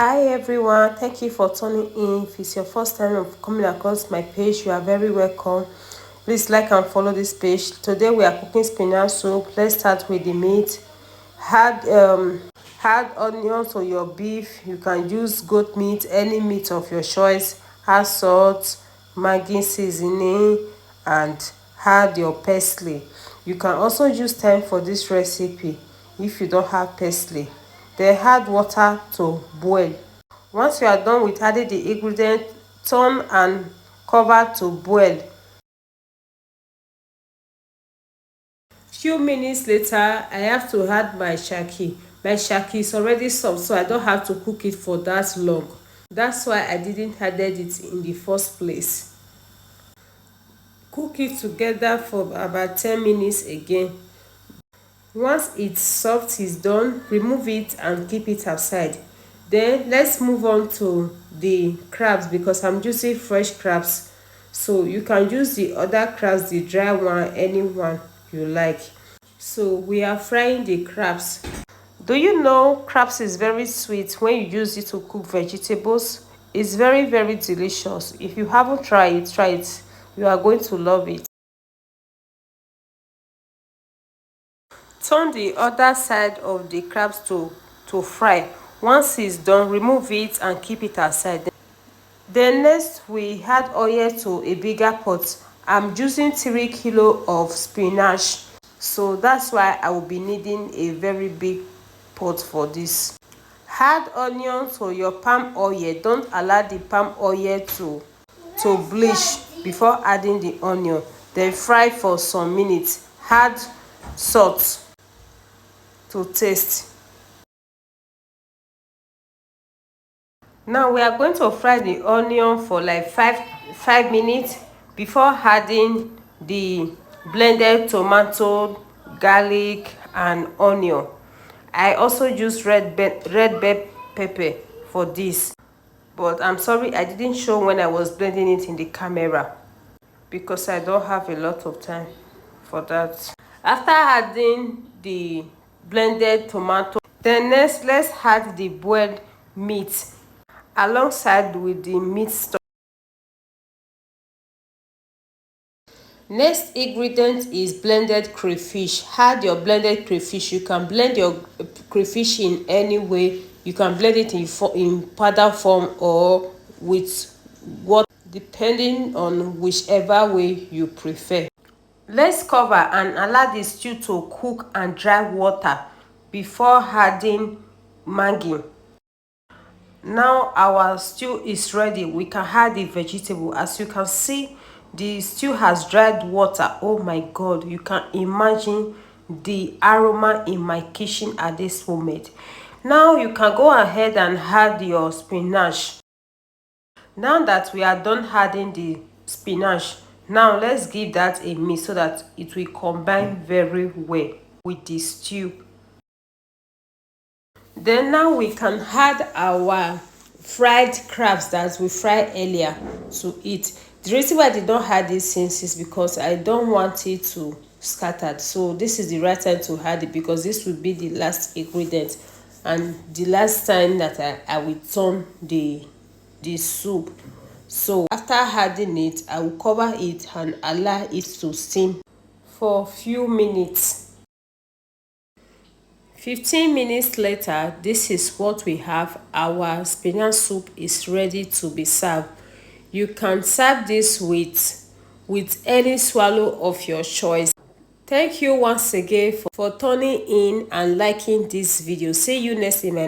Hi everyone, thank you for tuning in. If it's your first time of coming across my page, you are very welcome. Please like and follow this page. Today we are cooking spinach soup. Let's start with the meat. Add onions or your beef. You can use goat meat, any meat of your choice. Add salt, Maggi seasoning, and add your parsley. You can also use thyme for this recipe if you don't have parsley. Then add water to boil. Once you are done with adding the ingredient, turn and cover to boil. Few minutes later, I have to add my shaki. My shaki is already soft, so I don't have to cook it for that long. That's why I didn't added it in the first place. Cook it together for about 10 minutes again. Once it's soft is done, remove it and keep it aside. Then let's move on to the crabs because I'm using fresh crabs. So you can use the other crabs, the dry one, anyone you like. So we are frying the crabs. Do you know crabs is very sweet when you use it to cook vegetables? It's very delicious. If you haven't tried it, try it. You are going to love it. Turn the other side of the crabs to fry. Once it's done, remove it and keep it aside. Then next we add oil to a bigger pot. I'm using 3 kilo of spinach, so that's why I will be needing a very big pot for this. Add onions or your palm oil. Don't allow the palm oil to bleach before adding the onion. Then fry for some minutes. Add salt to taste. Now we are going to fry the onion for like five minutes before adding the blended tomato, garlic and onion. I also use red bell pepper for this, but I'm sorry I didn't show when I was blending it in the camera because I don't have a lot of time for that. After adding the blended tomato, then next let's add the boiled meat alongside with the meat stock. Next ingredient is blended crayfish. Add your blended crayfish. You can blend your crayfish in any way. You can blend it in powder form or with water, depending on whichever way you prefer. Let's cover and allow the stew to cook and dry water before adding Maggi. Now our stew is ready. We can add the vegetable. As you can see, the stew has dried water. Oh my god, you can imagine the aroma in my kitchen at this moment. Now you can go ahead and add your spinach. Now that we are done adding the spinach, now let's give that a mix so that it will combine very well with the stew. Then now we can add our fried crabs that we fried earlier to it. The reason why I did not add these things is because I don't want it to scatter. So this is the right time to add it because this will be the last ingredient and the last time that I will turn the soup. So after adding it, I will cover it and allow it to steam for a few minutes. 15 minutes later, this is what we have. Our spinach soup is ready to be served. You can serve this with any swallow of your choice. Thank you once again for tuning in and liking this video. See you next time.